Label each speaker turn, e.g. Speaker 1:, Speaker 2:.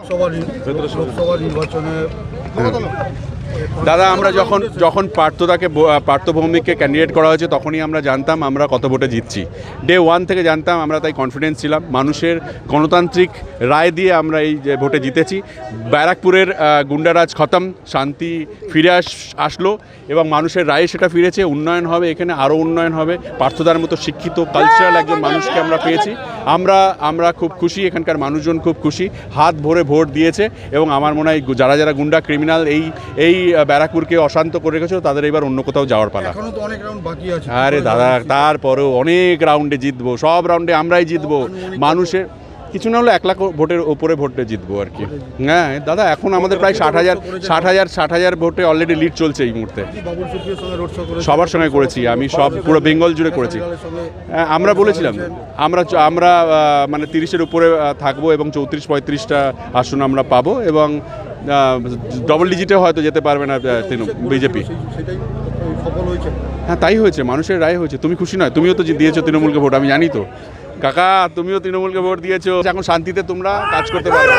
Speaker 1: লোকসভা নির্বাচনে
Speaker 2: দাদা আমরা যখন পার্থ ভৌমিককে ক্যান্ডিডেট করা হয়েছে তখনই আমরা জানতাম আমরা কত ভোটে জিতছি। ডে 1 থেকে জানতাম, আমরা তাই কনফিডেন্স ছিলাম। মানুষের গণতান্ত্রিক রায় দিয়ে আমরা এই যে ভোটে জিতেছি। ব্যারাকপুরের গুন্ডারাজ খতম, শান্তি ফিরে আসলো এবং মানুষের রায়ে সেটা ফিরেছে। উন্নয়ন হবে, এখানে আরও উন্নয়ন হবে। পার্থদার মতো শিক্ষিত কালচারাল একজন মানুষকে আমরা পেয়েছি। আমরা খুব খুশি, এখানকার মানুষজন খুব খুশি, হাত ভরে ভোট দিয়েছে। এবং আমার মনে হয় যারা যারা গুন্ডা ক্রিমিনাল এই ব্যারাকপুরকে অশান্ত করে রেখেছিল তাদের এবার অন্য কোথাও যাওয়ার পালা। আরে দাদা, তারপরেও অনেক রাউন্ডে জিতবো, সব রাউন্ডে আমরাই জিতবো। মানুষের কিছু না হলে 1 লাখ ভোটের ওপরে ভোটে জিতবো আর কি। হ্যাঁ দাদা, এখন আমাদের প্রায় 60,000 ভোটে অলরেডি লিড চলছে এই মুহূর্তে। সবার সঙ্গে করেছি আমি, সব পুরো বেঙ্গল জুড়ে করেছি। আমরা বলেছিলাম আমরা মানে 30-এর উপরে থাকবো এবং 34-35টা আসন আমরা পাবো এবং ডবল ডিজিটে হয়তো যেতে পারবে না বিজেপি। হ্যাঁ তাই হয়েছে, মানুষের রায় হয়েছে। তুমি খুশি নয়? তুমিও তো দিয়েছো তৃণমূলকে ভোট, আমি জানি তো কাকা, তুমিও তৃণমূলকে ভোট দিয়েছো। এখন শান্তিতে তোমরা কাজ করতে পারো।